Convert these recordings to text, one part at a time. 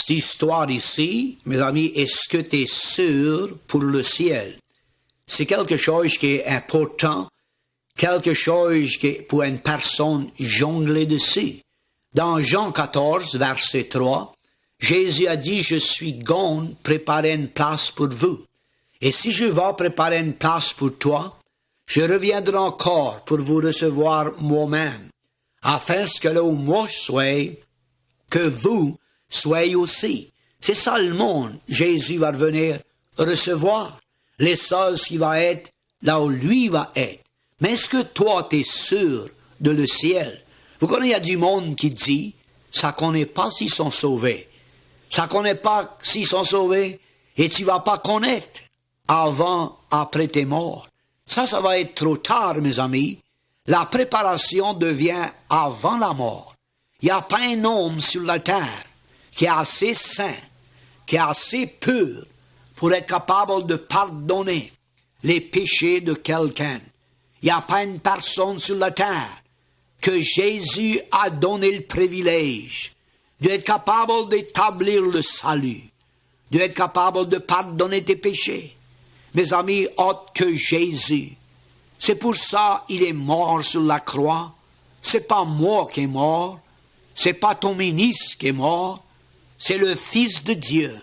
cette histoire ici, mes amis, est-ce que tu es sûr pour le ciel? C'est quelque chose qui est important, quelque chose qui, pour une personne, jongler dessus. Dans Jean 14, verset 3, Jésus a dit, « Je suis gone préparer une place pour vous. Et si je vais préparer une place pour toi, je reviendrai encore pour vous recevoir moi-même, afin que là où moi sois, que vous soyez aussi. » C'est ça le monde. Jésus va revenir recevoir les choses qui vont être là où lui va être. Mais est-ce que toi, tu es sûr de le ciel? Vous connaissez, il y a du monde qui dit, ça ne connaît pas s'ils sont sauvés. Ça ne connaît pas s'ils sont sauvés et tu ne vas pas connaître avant, après tes morts. Ça va être trop tard, mes amis. La préparation devient avant la mort. Il n'y a pas un homme sur la terre qui est assez saint, qui est assez pur pour être capable de pardonner les péchés de quelqu'un. Il n'y a pas une personne sur la terre que Jésus a donné le privilège d'être capable d'établir le salut, d'être capable de pardonner tes péchés. Mes amis, autre que Jésus. C'est pour ça qu'il est mort sur la croix. C'est pas moi qui est mort. C'est pas ton ministre qui est mort. C'est le Fils de Dieu,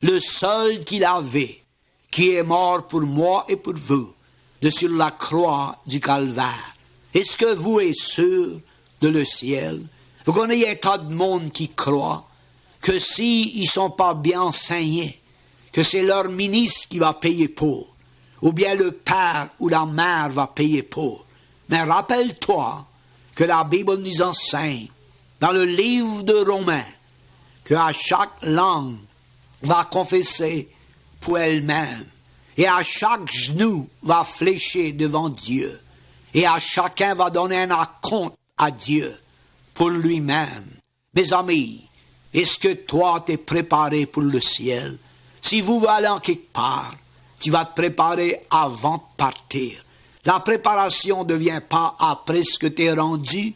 le seul qu'il avait, qui est mort pour moi et pour vous, sur la croix du Calvaire. Est-ce que vous êtes sûr de le ciel? Vous connaissez un tas de monde qui croit que s'ils ne sont pas bien enseignés, que c'est leur ministre qui va payer pour, ou bien le père ou la mère va payer pour. Mais rappelle-toi que la Bible nous enseigne, dans le livre de Romains, qu'à chaque langue va confesser pour elle-même, et à chaque genou va fléchir devant Dieu, et à chacun va donner un compte à Dieu pour lui-même. Mes amis, est-ce que toi t'es préparé pour le ciel? Si vous allez en quelque part, tu vas te préparer avant de partir. La préparation ne vient pas après ce que tu es rendu,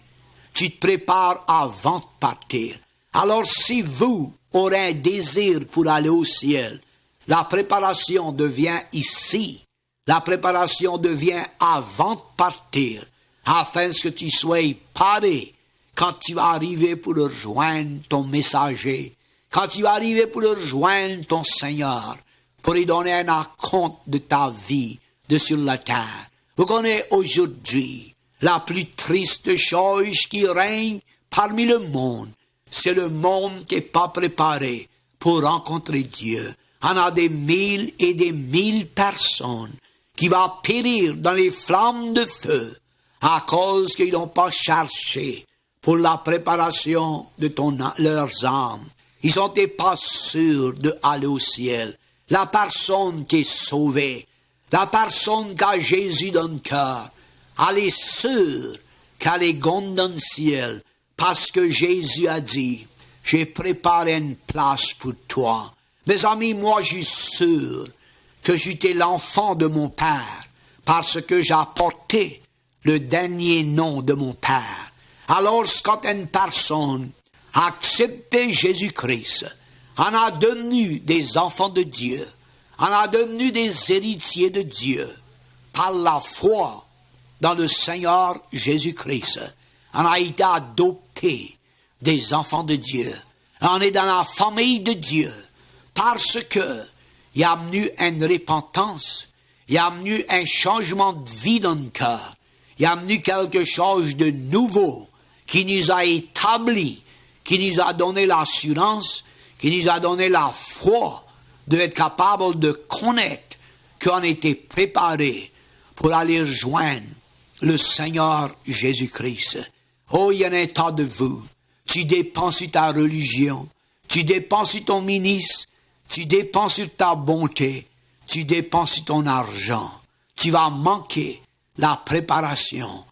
tu te prépares avant de partir. Alors si vous aurez un désir pour aller au ciel, la préparation devient ici. La préparation devient avant de partir, afin que tu sois paré quand tu vas arriver pour rejoindre ton messager, quand tu vas arriver pour rejoindre ton Seigneur, pour lui donner un compte de ta vie de sur la terre. Vous connaissez aujourd'hui la plus triste chose qui règne parmi le monde, c'est le monde qui n'est pas préparé pour rencontrer Dieu. On a des mille et des mille personnes qui vont périr dans les flammes de feu à cause qu'ils n'ont pas cherché pour la préparation de leurs âmes. Ils n'étaient pas sûrs d'aller au ciel. La personne qui est sauvée, la personne qui a Jésus dans le cœur, elle est sûre qu'elle est gone dans le ciel parce que Jésus a dit, j'ai préparé une place pour toi. Mes amis, moi je suis sûr que j'étais l'enfant de mon Père parce que j'ai apporté le dernier nom de mon Père. Alors quand une personne a accepté Jésus-Christ, on a devenu des enfants de Dieu, on a devenu des héritiers de Dieu par la foi dans le Seigneur Jésus-Christ. On a été adoptés des enfants de Dieu. On est dans la famille de Dieu parce que il y a venu une repentance, il y a venu un changement de vie dans le cœur, il y a venu quelque chose de nouveau qui nous a établi, qui nous a donné l'assurance, qui nous a donné la foi d'être capable de connaître qu'on était préparé pour aller rejoindre le Seigneur Jésus-Christ. Oh, il y en a un tas de vous. Tu dépends sur ta religion, tu dépends sur ton ministre, tu dépends sur ta bonté, tu dépends sur ton argent. Tu vas manquer la préparation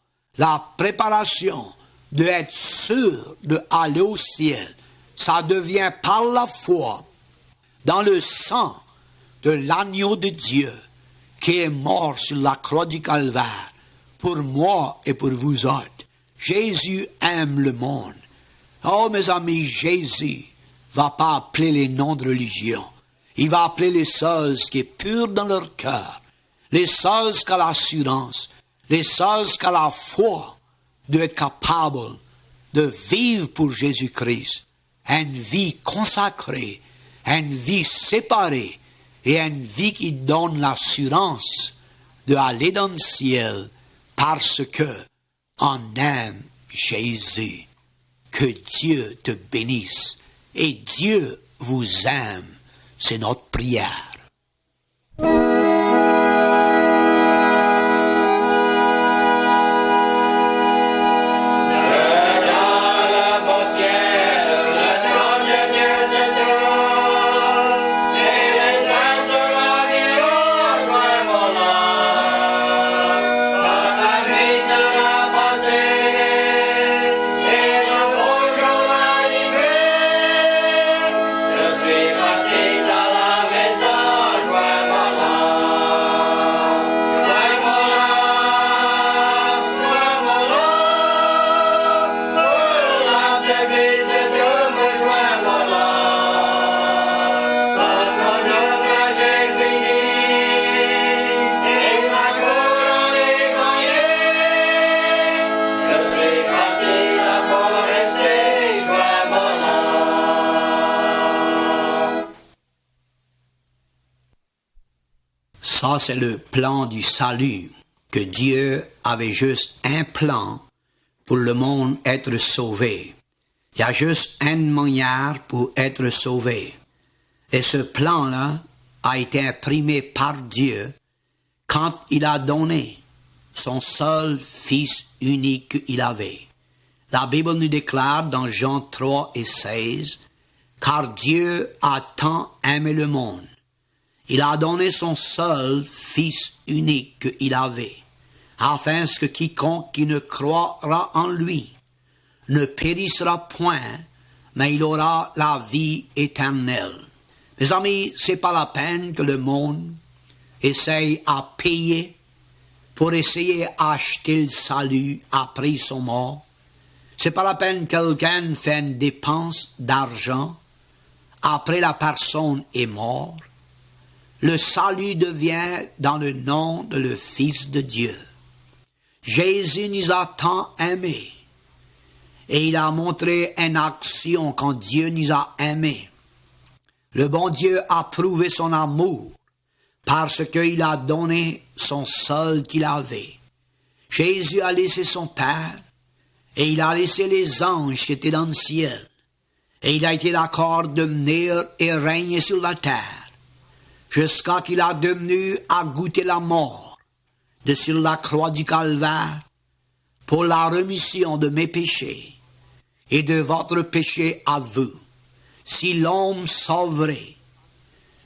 d'être sûr d'aller au ciel. Ça devient par la foi dans le sang de l'agneau de Dieu qui est mort sur la croix du Calvaire pour moi et pour vous autres. Jésus aime le monde. Oh mes amis, Jésus va pas appeler les noms de religion. Il va appeler les choses qui est pure dans leur cœur, les choses qui ont l'assurance, les choses qui ont la foi d'être capables de vivre pour Jésus-Christ, une vie consacrée, une vie séparée et une vie qui donne l'assurance d'aller dans le ciel parce que on aime Jésus. Que Dieu te bénisse et Dieu vous aime. C'est notre prière. Ça, c'est le plan du salut, que Dieu avait juste un plan pour le monde être sauvé. Il y a juste une manière pour être sauvé. Et ce plan-là a été imprimé par Dieu quand il a donné son seul Fils unique qu'il avait. La Bible nous déclare dans Jean 3 et 16, « Car Dieu a tant aimé le monde. Il a donné son seul Fils unique qu'il avait, afin que quiconque qui ne croira en lui ne périssera point, mais il aura la vie éternelle. » Mes amis, c'est pas la peine que le monde essaye à payer pour essayer d'acheter le salut après son mort. C'est pas la peine que quelqu'un fait une dépense d'argent après la personne est morte. Le salut devient dans le nom de le Fils de Dieu. Jésus nous a tant aimés et il a montré une action quand Dieu nous a aimés. Le bon Dieu a prouvé son amour parce qu'il a donné son seul qu'il avait. Jésus a laissé son Père et il a laissé les anges qui étaient dans le ciel. Et il a été d'accord de venir et régner sur la terre jusqu'à qu'il a devenu à goûter la mort de sur la croix du Calvaire pour la rémission de mes péchés et de votre péché à vous. Si l'homme sauverait,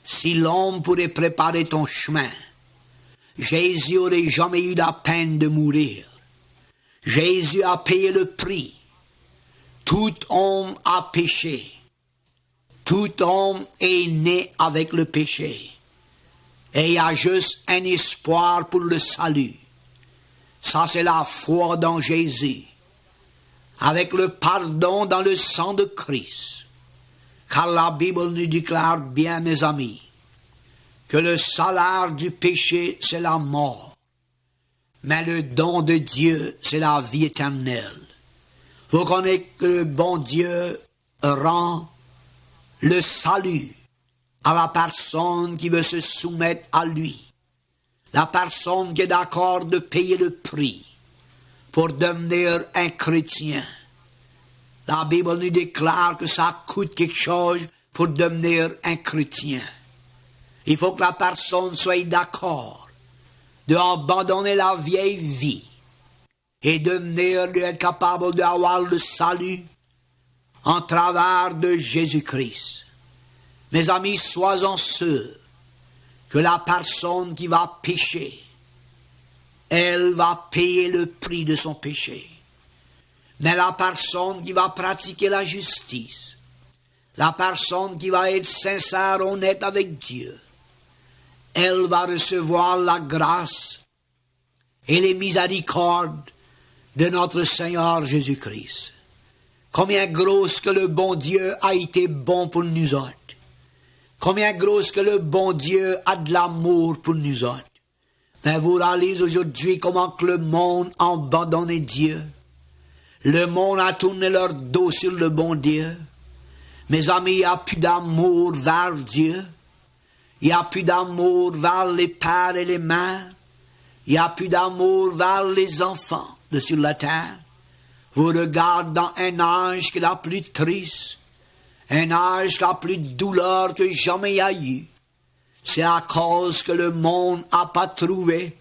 si l'homme pourrait préparer ton chemin, Jésus n'aurait jamais eu la peine de mourir. Jésus a payé le prix. Tout homme a péché. Tout homme est né avec le péché. Et il y a juste un espoir pour le salut. Ça, c'est la foi dans Jésus. Avec le pardon dans le sang de Christ. Car la Bible nous déclare bien, mes amis, que le salaire du péché, c'est la mort. Mais le don de Dieu, c'est la vie éternelle. Vous connaissez que le bon Dieu rend le salut à la personne qui veut se soumettre à lui. La personne qui est d'accord de payer le prix pour devenir un chrétien. La Bible nous déclare que ça coûte quelque chose pour devenir un chrétien. Il faut que la personne soit d'accord d'abandonner la vieille vie et d'être capable d'avoir le salut en travers de Jésus-Christ. Mes amis, soyons sûrs que la personne qui va pécher, elle va payer le prix de son péché. Mais la personne qui va pratiquer la justice, la personne qui va être sincère, honnête avec Dieu, elle va recevoir la grâce et les miséricordes de notre Seigneur Jésus-Christ. Combien grosse que le bon Dieu a été bon pour nous autres. Combien grosse que le bon Dieu a de l'amour pour nous autres. Mais vous réalisez aujourd'hui comment que le monde a abandonné Dieu. Le monde a tourné leur dos sur le bon Dieu. Mes amis, il n'y a plus d'amour vers Dieu. Il n'y a plus d'amour vers les pères et les mères. Il n'y a plus d'amour vers les enfants de sur la terre. Vous regardez dans un âge qui est la plus triste, un âge qui a plus de douleur que jamais il y a eu. C'est à cause que le monde n'a pas trouvé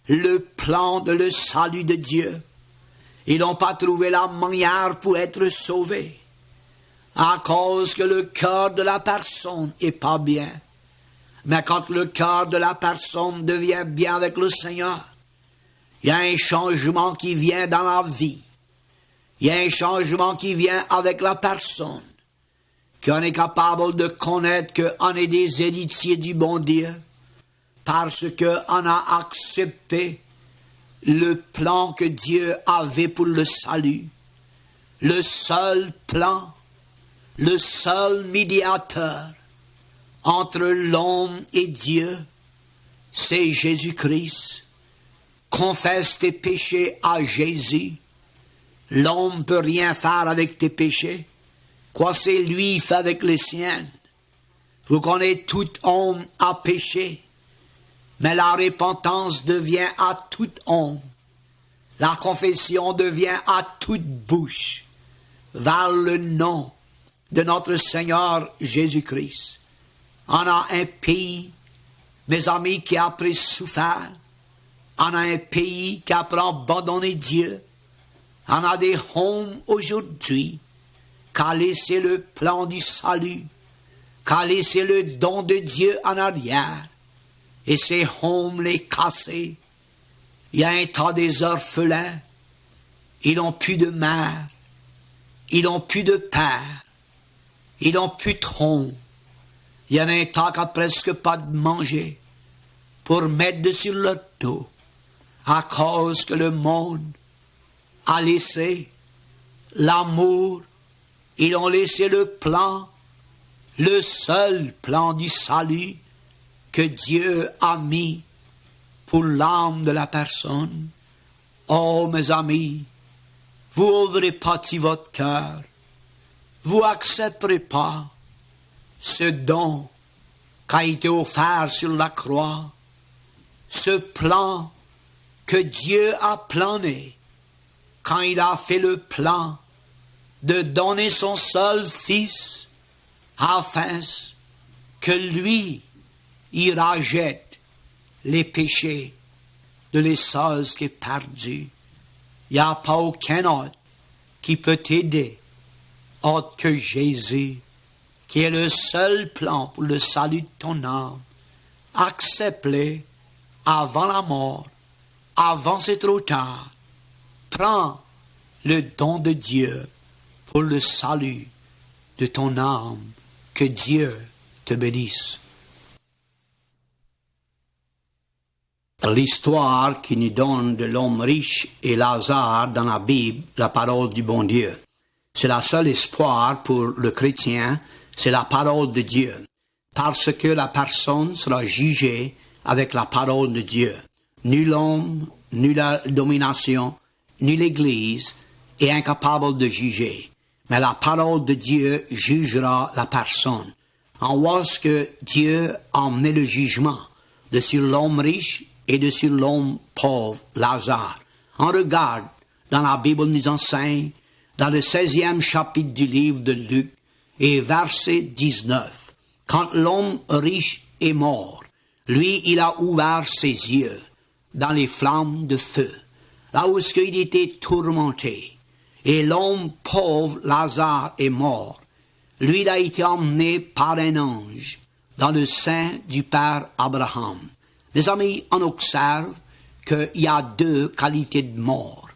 le plan de le salut de Dieu. Ils n'ont pas trouvé la manière pour être sauvés. À cause que le cœur de la personne est pas bien. Mais quand le cœur de la personne devient bien avec le Seigneur, il y a un changement qui vient dans la vie. Il y a un changement qui vient avec la personne. Qu'on est capable de connaître qu'on est des héritiers du bon Dieu. Parce qu'on a accepté le plan que Dieu avait pour le salut. Le seul plan, le seul médiateur entre l'homme et Dieu, c'est Jésus-Christ. Confesse tes péchés à Jésus. L'homme ne peut rien faire avec tes péchés. Quoi c'est lui fait avec les siens. Vous connaissez, tout homme a péché. Mais la repentance devient à tout homme. La confession devient à toute bouche vers le nom de notre Seigneur Jésus-Christ. On a un pays, mes amis, qui a après souffert. On a un pays qui a après abandonné Dieu. On a des hommes aujourd'hui qui ont laissé le plan du salut, qui ont laissé le don de Dieu en arrière. Et ces hommes les cassés. Il y a un tas des orphelins. Ils n'ont plus de mère. Ils n'ont plus de père. Ils n'ont plus de tronc. Il y en a un tas qui n'a presque pas de manger pour mettre sur leur dos à cause que le monde a laissé l'amour. Ils ont laissé le plan, le seul plan du salut que Dieu a mis pour l'âme de la personne. Oh, mes amis, vous ouvrez pas votre cœur. Vous accepterez pas ce don qui a été offert sur la croix, ce plan que Dieu a plané quand il a fait le plan de donner son seul fils afin que lui, il rachète les péchés de l'essence qui est perdue. Il n'y a pas aucun autre qui peut t'aider autre que Jésus, qui est le seul plan pour le salut de ton âme. Accepte-le avant la mort, avant c'est trop tard. Prends le don de Dieu pour le salut de ton âme. Que Dieu te bénisse. L'histoire qui nous donne de l'homme riche et Lazare dans la Bible, la parole du bon Dieu. C'est la seule espoir pour le chrétien, c'est la parole de Dieu. Parce que la personne sera jugée avec la parole de Dieu. Ni l'homme, ni la domination, ni l'Église est incapable de juger. Mais la parole de Dieu jugera la personne. On voit ce que Dieu a emmené le jugement de sur l'homme riche et de sur l'homme pauvre, Lazare. On regarde dans la Bible nous enseigne, dans le 16e chapitre du livre de Luc, et verset 19. Quand l'homme riche est mort, lui, il a ouvert ses yeux dans les flammes de feu, là où il était tourmenté. Et l'homme pauvre, Lazare, est mort. Lui, il a été emmené par un ange dans le sein du Père Abraham. Les amis, on observe qu'il y a deux qualités de mort.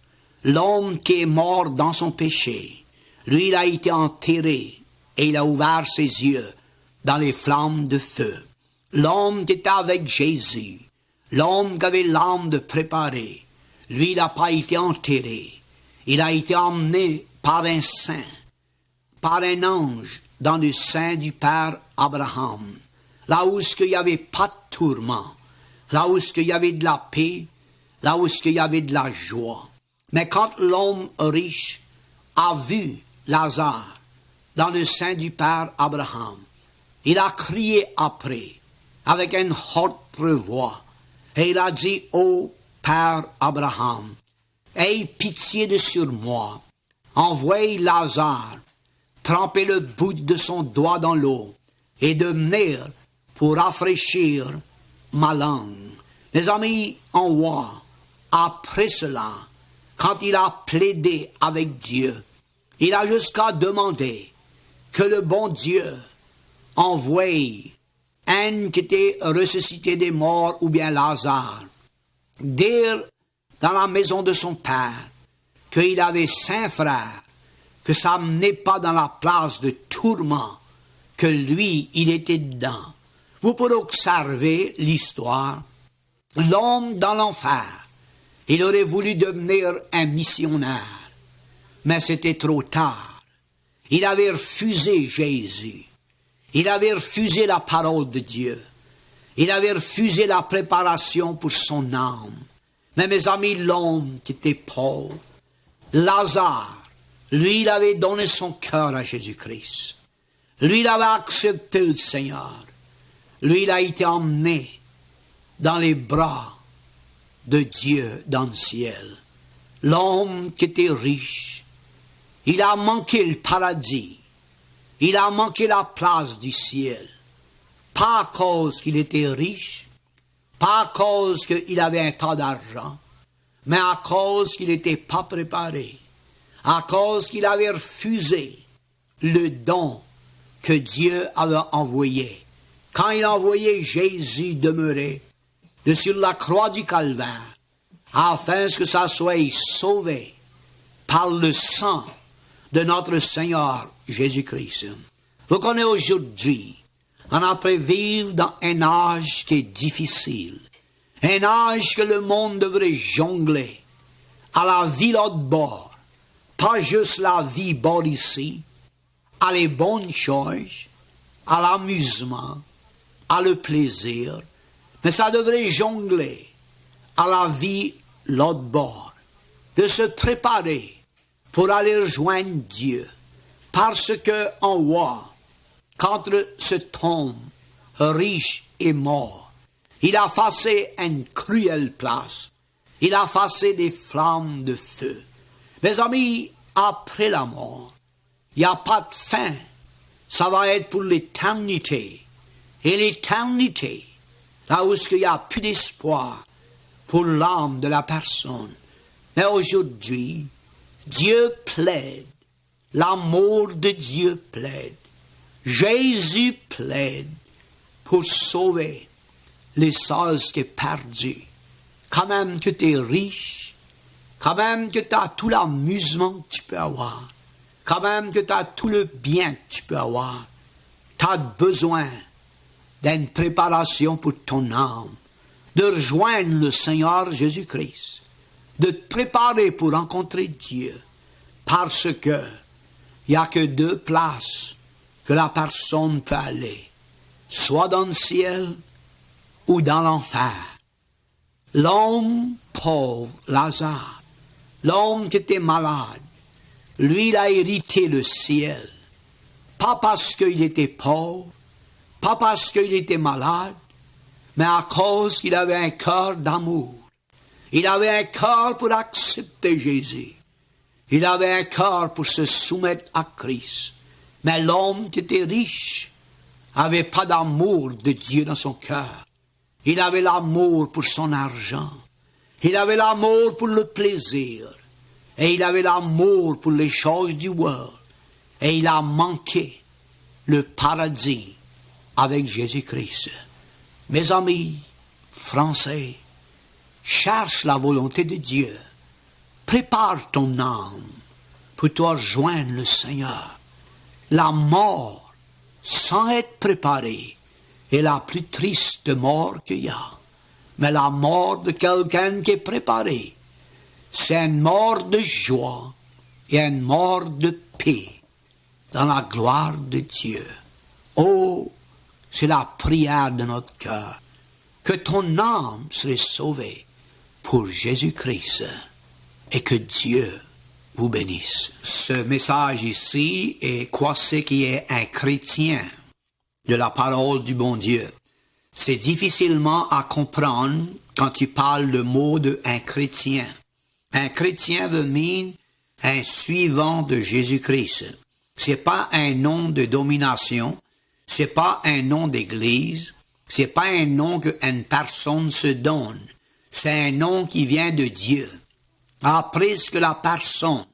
L'homme qui est mort dans son péché, lui, il a été enterré et il a ouvert ses yeux dans les flammes de feu. L'homme qui était avec Jésus, l'homme qui avait l'âme de préparer, lui, il n'a pas été enterré. Il a été emmené par un saint, par un ange, dans le sein du Père Abraham, là où il n'y avait pas de tourment, là où il y avait de la paix, là où il y avait de la joie. Mais quand l'homme riche a vu Lazare dans le sein du Père Abraham, il a crié après, avec une haute voix, et il a dit, « Ô Père Abraham, aie pitié de sur moi, envoie Lazare, tremper le bout de son doigt dans l'eau, et de venir pour rafraîchir ma langue. » Mes amis, en roi, après cela, quand il a plaidé avec Dieu, il a jusqu'à demander que le bon Dieu envoie un qui était ressuscité des morts ou bien Lazare, dire dans la maison de son père qu'il avait 5 frères, que ça n'est pas dans la place de tourment que lui, il était dedans. Vous pourrez observer l'histoire. L'homme dans l'enfer, il aurait voulu devenir un missionnaire, mais c'était trop tard. Il avait refusé Jésus. Il avait refusé la parole de Dieu. Il avait refusé la préparation pour son âme. Mais mes amis, l'homme qui était pauvre, Lazare, lui, il avait donné son cœur à Jésus-Christ. Lui, il avait accepté le Seigneur. Lui, il a été emmené dans les bras de Dieu dans le ciel. L'homme qui était riche, il a manqué le paradis. Il a manqué la place du ciel. Pas à cause qu'il était riche, pas à cause qu'il avait un tas d'argent, mais à cause qu'il n'était pas préparé, à cause qu'il avait refusé le don que Dieu avait envoyé. Quand il a envoyé Jésus demeurer sur la croix du Calvaire, afin que ça soit sauvé par le sang de notre Seigneur Jésus-Christ. Vous connaissez aujourd'hui, on a pu vivre dans un âge qui est difficile, un âge que le monde devrait jongler à la vie l'autre bord, pas juste la vie bord ici, à les bonnes choses, à l'amusement, à le plaisir, mais ça devrait jongler à la vie l'autre bord, de se préparer pour aller rejoindre Dieu, parce que en roi, quand cet homme riche est mort, il a effacé une cruelle place, il a effacé des flammes de feu. Mes amis, après la mort, il n'y a pas de fin, ça va être pour l'éternité. Et l'éternité, là où il n'y a plus d'espoir pour l'âme de la personne. Mais aujourd'hui, Dieu plaide, l'amour de Dieu plaide, Jésus plaide pour sauver les choses qui sont perdues. Quand même que tu es riche, quand même que tu as tout l'amusement que tu peux avoir, quand même que tu as tout le bien que tu peux avoir, tu as besoin d'une préparation pour ton âme, de rejoindre le Seigneur Jésus-Christ, de te préparer pour rencontrer Dieu, parce que il n'y a que 2 places que la personne peut aller, soit dans le ciel ou dans l'enfer. L'homme pauvre, Lazare, l'homme qui était malade, lui, il a hérité le ciel, pas parce qu'il était pauvre, pas parce qu'il était malade, mais à cause qu'il avait un cœur d'amour. Il avait un cœur pour accepter Jésus. Il avait un cœur pour se soumettre à Christ. Mais l'homme qui était riche n'avait pas d'amour de Dieu dans son cœur. Il avait l'amour pour son argent. Il avait l'amour pour le plaisir. Et il avait l'amour pour les choses du monde. Et il a manqué le paradis avec Jésus-Christ. Mes amis français, cherche la volonté de Dieu. Prépare ton âme pour toi rejoindre le Seigneur. La mort, sans être préparée, est la plus triste mort qu'il y a. Mais la mort de quelqu'un qui est préparé, c'est une mort de joie et une mort de paix dans la gloire de Dieu. Oh, c'est la prière de notre cœur, que ton âme serait sauvée pour Jésus-Christ et que Dieu vous bénisse. Ce message ici est quoi c'est qui est un chrétien de la parole du bon Dieu. C'est difficilement à comprendre quand tu parles le mot de un chrétien. Un chrétien veut dire un suivant de Jésus-Christ. C'est pas un nom de domination, c'est pas un nom d'église, c'est pas un nom qu'une personne se donne. C'est un nom qui vient de Dieu. Après que la personne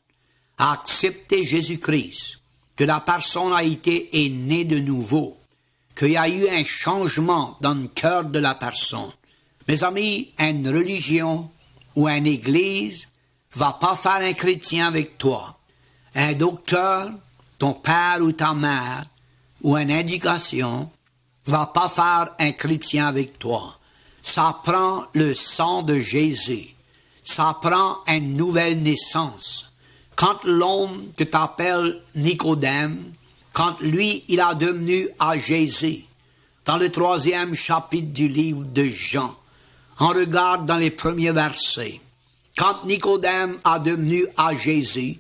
a accepté Jésus-Christ, que la personne a été née de nouveau, qu'il y a eu un changement dans le cœur de la personne. Mes amis, une religion ou une église va pas faire un chrétien avec toi. Un docteur, ton père ou ta mère, ou une éducation, va pas faire un chrétien avec toi. Ça prend le sang de Jésus. Ça prend une nouvelle naissance. Quand l'homme que t'appelles Nicodème, quand lui, il a devenu à Jésus, dans le 3e chapitre du livre de Jean, on regarde dans les premiers versets. Quand Nicodème a devenu à Jésus,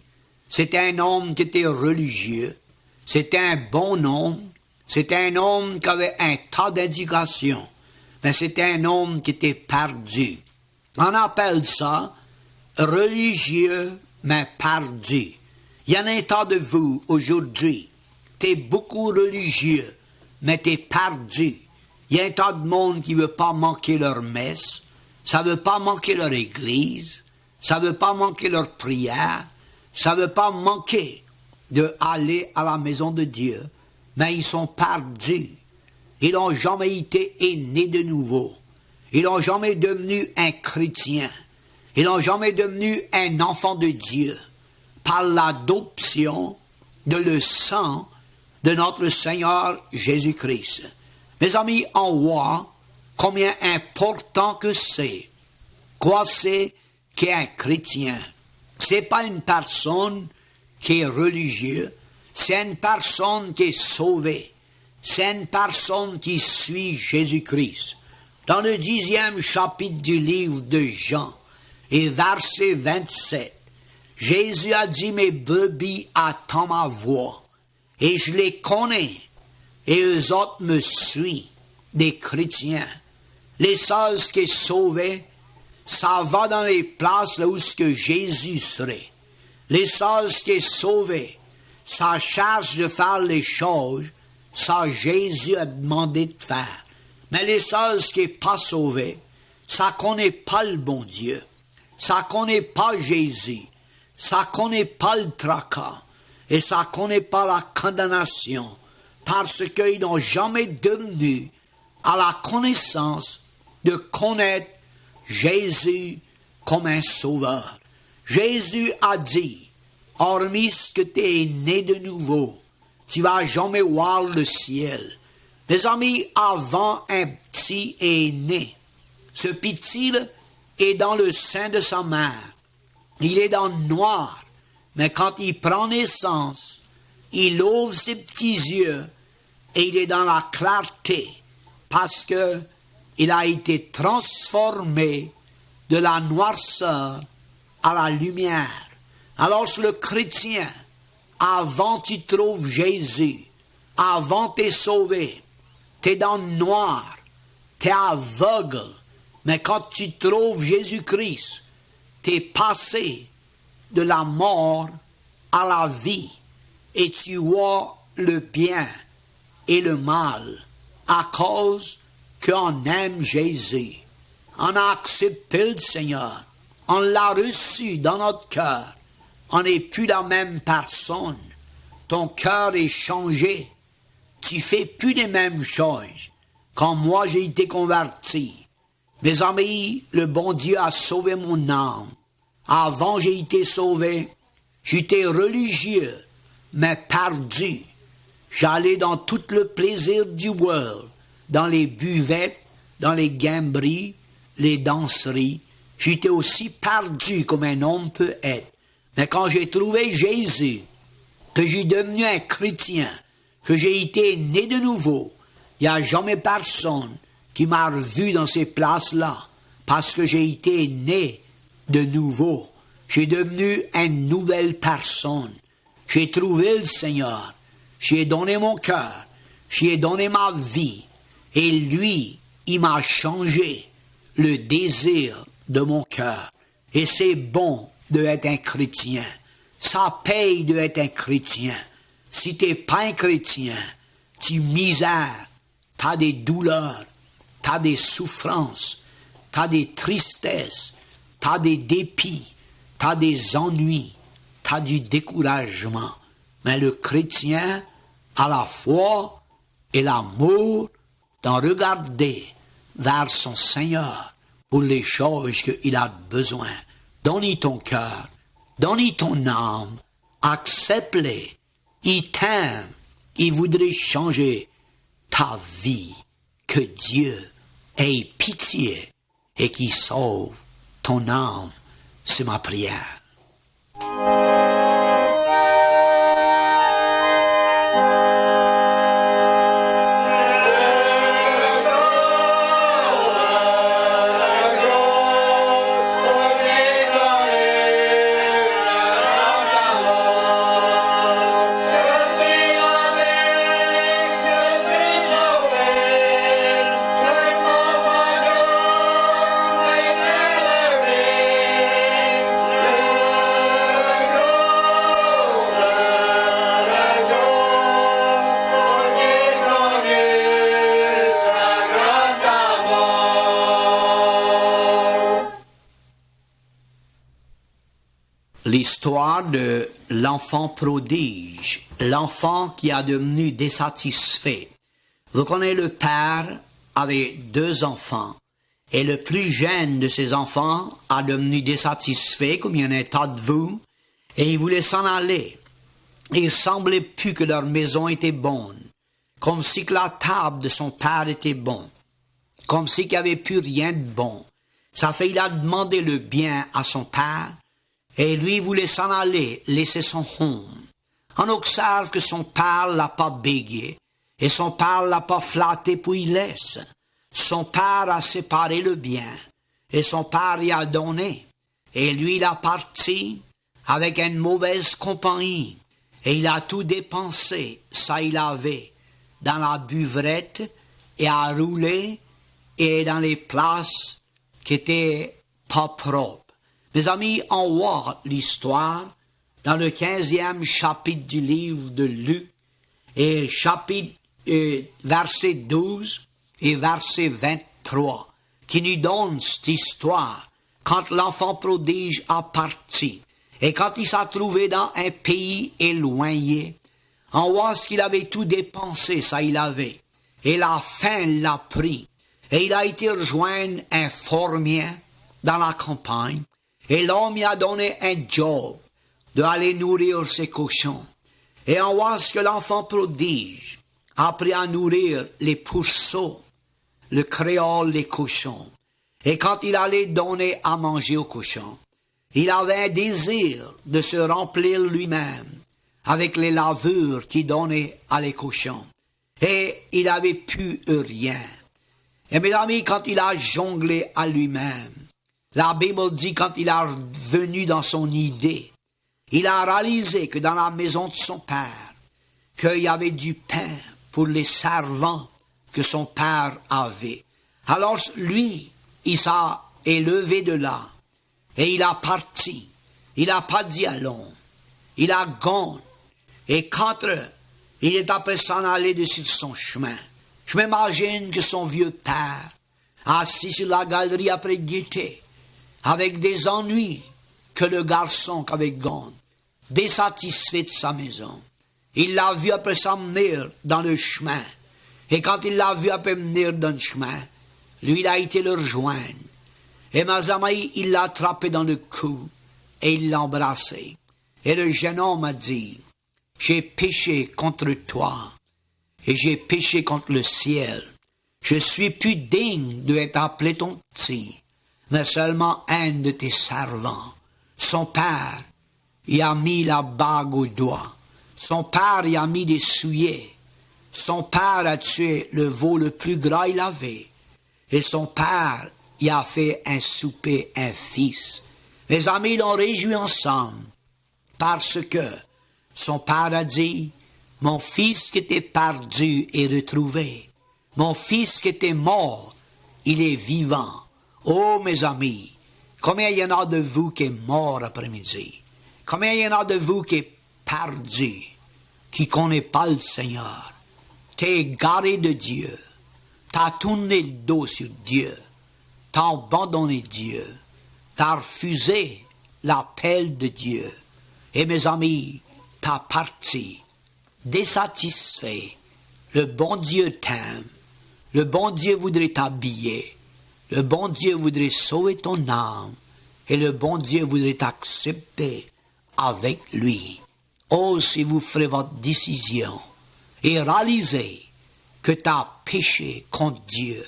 c'était un homme qui était religieux, c'était un bon homme, c'était un homme qui avait un tas d'éducation, mais c'était un homme qui était perdu. On appelle ça religieux, mais perdu. Il y en a un tas de vous aujourd'hui, t'es beaucoup religieux, mais t'es perdu. Il y a un tas de monde qui veut pas manquer leur messe, ça veut pas manquer leur église, ça veut pas manquer leur prière, ça veut pas manquer d'aller à la maison de Dieu, mais ils sont perdus. Ils n'ont jamais été nés de nouveau. Ils n'ont jamais devenu un chrétien. Ils n'ont jamais devenu un enfant de Dieu par l'adoption de le sang de notre Seigneur Jésus-Christ. Mes amis, on voit combien important que c'est. Quoi c'est qu'est un chrétien? C'est pas une personne qui est religieuse, c'est une personne qui est sauvée. C'est une personne qui suit Jésus-Christ. Dans le 10e chapitre du livre de Jean, et verset 27, Jésus a dit, mes brebis attendent ma voix, et je les connais, et eux autres me suivent, des chrétiens. Les seuls qui sont sauvés, ça va dans les places là où ce que Jésus serait. Les seuls qui sont sauvés, ça cherche de faire les choses, ça Jésus a demandé de faire. Mais les seuls qui sont pas sauvés, ça connaît pas le bon Dieu, ça connaît pas Jésus, ça connaît pas le tracas, et ça connaît pas la condamnation, parce qu'ils n'ont jamais devenu à la connaissance de connaître Jésus comme un sauveur. Jésus a dit, hormis ce que tu es né de nouveau, tu vas jamais voir le ciel. Mes amis, avant un petit est né, ce petit est dans le sein de sa mère. Il est dans le noir, mais quand il prend naissance, il ouvre ses petits yeux et il est dans la clarté parce que il a été transformé de la noirceur à la lumière. Alors le chrétien, avant tu trouves Jésus, avant tu es sauvé, tu es dans le noir, tu es aveugle, mais quand tu trouves Jésus-Christ, tu es passé de la mort à la vie et tu vois le bien et le mal à cause qu'on aime Jésus. On a accepté le Seigneur, on l'a reçu dans notre cœur, on n'est plus la même personne, ton cœur est changé, tu fais plus les mêmes choses. Quand moi j'ai été converti, mes amis, le bon Dieu a sauvé mon âme. Avant j'ai été sauvé, j'étais religieux, mais perdu. J'allais dans tout le plaisir du world, dans les buvettes, dans les gamberies, les danseries. J'étais aussi perdu comme un homme peut être. Mais quand j'ai trouvé Jésus, que j'ai devenu un chrétien, que j'ai été né de nouveau, il n'y a jamais personne qui m'a revu dans ces places-là, parce que j'ai été né de nouveau. J'ai devenu une nouvelle personne. J'ai trouvé le Seigneur. J'y ai donné mon cœur. J'y ai donné ma vie. Et lui, il m'a changé le désir de mon cœur. Et c'est bon d'être un chrétien. Ça paye d'être un chrétien. Si tu n'es pas un chrétien, tu misères, tu as des douleurs, tu as des souffrances, tu as des tristesses, tu as des dépits, tu as des ennuis, tu as du découragement. Mais le chrétien a la foi et l'amour d'en regarder vers son Seigneur pour les choses qu'il a besoin. Donne-y ton cœur, donne-y ton âme, accepte-les. Il t'aime, il voudrait changer ta vie. Que Dieu ait pitié et qu'il sauve ton âme. C'est ma prière. L'histoire de l'enfant prodige, l'enfant qui a devenu désatisfait. Vous connaissez, le père avait 2 enfants, et le plus jeune de ses enfants a devenu désatisfait, comme il y en a un tas de vous, et il voulait s'en aller. Et il semblait plus que leur maison était bonne, comme si que la table de son père était bonne, comme si qu'il n'y avait plus rien de bon. Ça fait, il a demandé le bien à son père, et lui voulait s'en aller, laisser son home. On observe que son père l'a pas bégayé, et son père l'a pas flatté puis il laisse. Son père a séparé le bien, et son père y a donné. Et lui, il a parti avec une mauvaise compagnie, et il a tout dépensé, ça il avait, dans la buvrette, et à rouler, et dans les places qui étaient pas propres. Mes amis, on voit l'histoire dans le 15e chapitre du livre de Luc, et verset 12 et verset 23, qui nous donne cette histoire quand l'enfant prodige a parti, et quand il s'est trouvé dans un pays éloigné. On voit ce qu'il avait tout dépensé, ça il avait, et la faim l'a pris, et il a été rejoindre un fermier dans la campagne. Et l'homme y a donné un job d'aller nourrir ses cochons. Et on voit ce que l'enfant prodige a appris à nourrir les pourceaux, le créole, les cochons. Et quand il allait donner à manger aux cochons, il avait un désir de se remplir lui-même avec les lavures qu'il donnait à les cochons. Et il n'avait plus rien. Et mes amis, quand il a jonglé à lui-même, la Bible dit quand il est venu dans son idée, il a réalisé que dans la maison de son père, qu'il y avait du pain pour les servants que son père avait. Alors lui, il s'est élevé de là et il a parti. Il n'a pas dit allons. Il a gone. Et quand il est après s'en aller de sur son chemin, je m'imagine que son vieux père, assis sur la galerie après gaieté, avec des ennuis que le garçon qu'avait gone, désatisfait de sa maison. Il l'a vu après s'emmener dans le chemin. Et quand il l'a vu après venir dans le chemin, lui, il a été le rejoindre. Et mes amis, il l'a attrapé dans le cou et il l'a embrassé. Et le jeune homme a dit, j'ai péché contre toi et j'ai péché contre le ciel. Je suis plus digne d'être appelé ton petit, mais seulement un de tes servants. Son père, il a mis la bague au doigt. Son père y a mis des souliers. Son père a tué le veau le plus gras il avait. Et son père y a fait un souper, un fils. Mes amis l'ont réjoui ensemble. Parce que son père a dit, mon fils qui était perdu est retrouvé. Mon fils qui était mort, il est vivant. Oh, mes amis, combien il y en a de vous qui est mort après-midi? Combien il y en a de vous qui est perdu, qui ne connaît pas le Seigneur? T'es égaré de Dieu. T'as tourné le dos sur Dieu. T'as abandonné Dieu. T'as refusé l'appel de Dieu. Et mes amis, t'as parti, désatisfait. Le bon Dieu t'aime. Le bon Dieu voudrait t'habiller. Le bon Dieu voudrait sauver ton âme. Et le bon Dieu voudrait t'accepter avec lui. Oh, si vous ferez votre décision et réalisez que tu as péché contre Dieu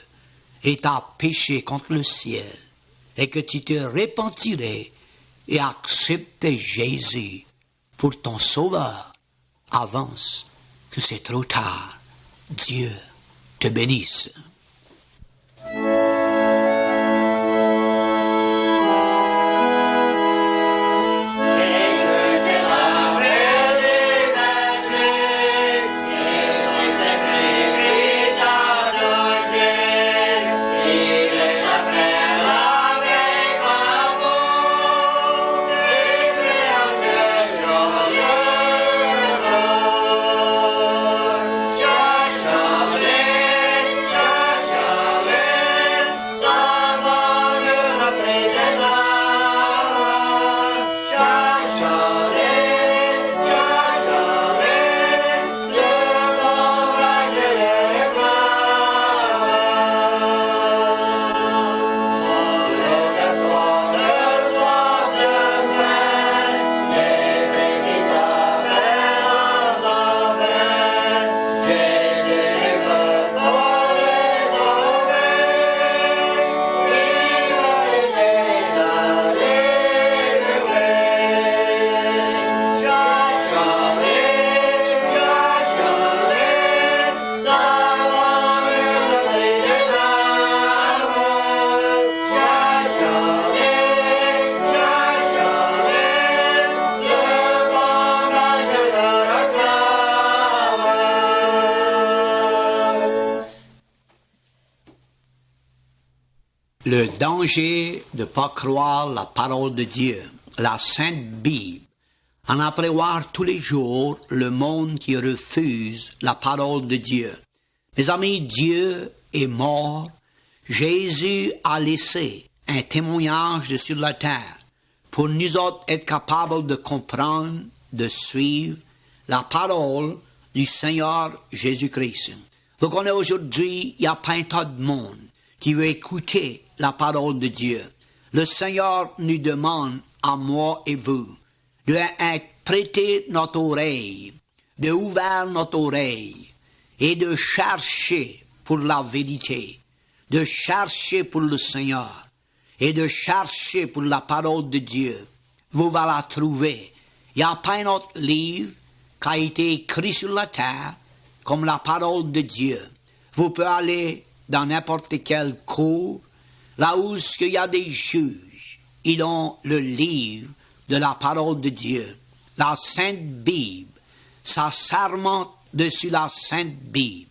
et tu as péché contre le ciel et que tu te repentirais et accepter Jésus pour ton sauveur, avance que c'est trop tard. Dieu te bénisse. Le danger de ne pas croire la parole de Dieu, la Sainte Bible, en après voir tous les jours le monde qui refuse la parole de Dieu. Mes amis, Dieu est mort. Jésus a laissé un témoignage sur la terre pour nous autres être capables de comprendre, de suivre la parole du Seigneur Jésus-Christ. Vous connaissez aujourd'hui, il y a pas un tas de monde qui veut écouter la parole de Dieu. Le Seigneur nous demande, à moi et vous, de prêter notre oreille, de ouvrir notre oreille et de chercher pour la vérité, de chercher pour le Seigneur et de chercher pour la parole de Dieu. Vous allez la trouver. Il n'y a pas un autre livre qui a été écrit sur la terre comme la parole de Dieu. Vous pouvez aller dans n'importe quelle cour, là où il y a des juges, ils ont le livre de la parole de Dieu. La Sainte Bible, ça sermente dessus la Sainte Bible.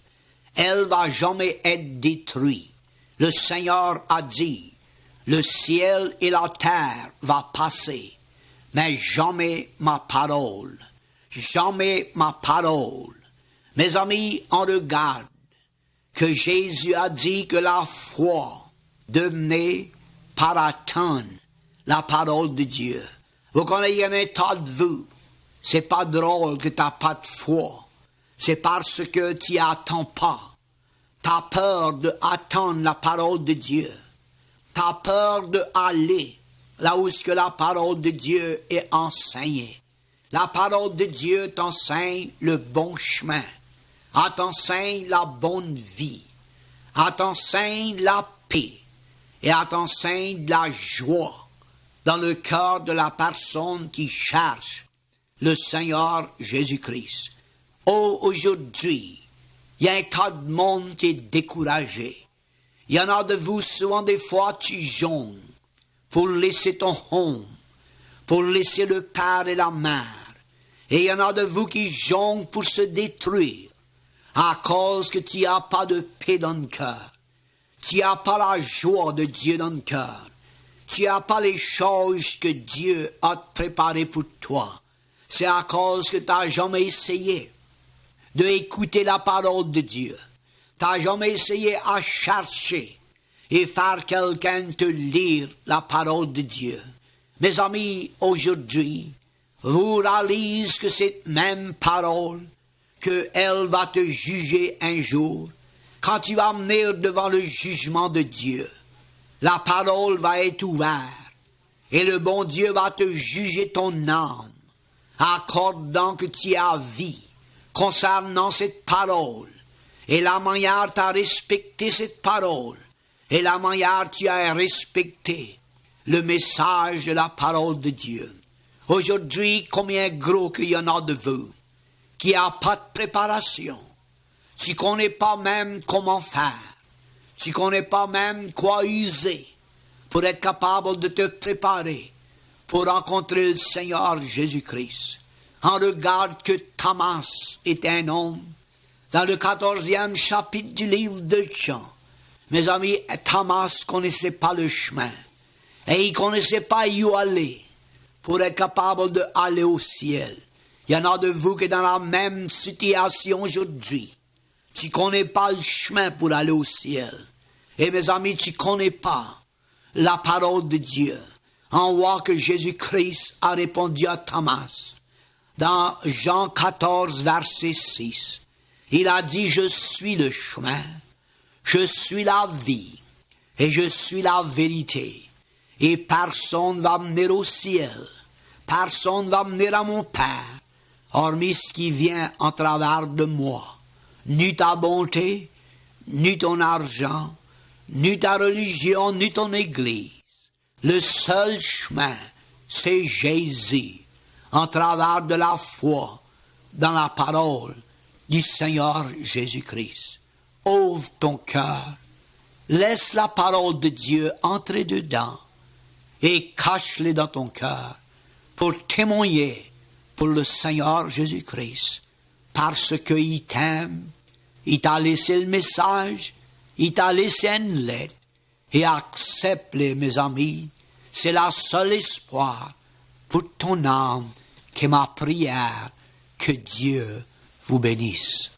Elle va jamais être détruite. Le Seigneur a dit, le ciel et la terre vont passer, mais jamais ma parole. Jamais ma parole. Mes amis, on regarde que Jésus a dit que la foi devenait par attendre la parole de Dieu. Vous connaissez un tas de vous. C'est pas drôle que tu n'as pas de foi. C'est parce que tu n'y attends pas. Tu as peur d'attendre la parole de Dieu. Tu as peur d'aller là où que la parole de Dieu est enseignée. La parole de Dieu t'enseigne le bon chemin. Elle t'enseigne la bonne vie. Elle t'enseigne la paix. Et elle t'enseigne la joie dans le cœur de la personne qui cherche le Seigneur Jésus-Christ. Oh, aujourd'hui, il y a un tas de monde qui est découragé. Il y en a de vous, souvent des fois, tu jongles pour laisser ton home, pour laisser le père et la mère. Et il y en a de vous qui jonglent pour se détruire à cause que tu n'as pas de paix dans le cœur. Tu n'as pas la joie de Dieu dans le cœur. Tu n'as pas les choses que Dieu a préparées pour toi. C'est à cause que tu n'as jamais essayé d'écouter la parole de Dieu. Tu n'as jamais essayé à chercher et faire quelqu'un te lire la parole de Dieu. Mes amis, aujourd'hui, vous réalisez que cette même parole, qu'elle va te juger un jour, quand tu vas venir devant le jugement de Dieu, la parole va être ouverte et le bon Dieu va te juger ton âme, accordant que tu as vie concernant cette parole et la manière tu as respecté cette parole et la manière tu as respecté le message de la parole de Dieu. Aujourd'hui, combien gros qu'il y en a de vous qui n'a pas de préparation. Tu ne connais pas même comment faire. Tu ne connais pas même quoi user pour être capable de te préparer pour rencontrer le Seigneur Jésus-Christ. On regarde que Thomas est un homme dans le 14e chapitre du livre de Jean. Mes amis, Thomas ne connaissait pas le chemin et il ne connaissait pas où aller pour être capable d'aller au ciel. Il y en a de vous qui sont dans la même situation aujourd'hui. Tu ne connais pas le chemin pour aller au ciel. Et mes amis, tu ne connais pas la parole de Dieu. On voit que Jésus-Christ a répondu à Thomas. Dans Jean 14, verset 6, il a dit, je suis le chemin, je suis la vie, et je suis la vérité. Et personne ne va venir au ciel, personne ne va venir à mon Père, hormis ce qui vient en travers de moi. Ni ta bonté, ni ton argent, ni ta religion, ni ton église. Le seul chemin, c'est Jésus, en travers de la foi dans la parole du Seigneur Jésus-Christ. Ouvre ton cœur, laisse la parole de Dieu entrer dedans et cache-les dans ton cœur pour témoigner pour le Seigneur Jésus-Christ. Parce qu'il t'aime, il t'a laissé le message, il t'a laissé une lettre. Et accepte-les, mes amis. C'est la seule espoir pour ton âme que ma prière. Que Dieu vous bénisse.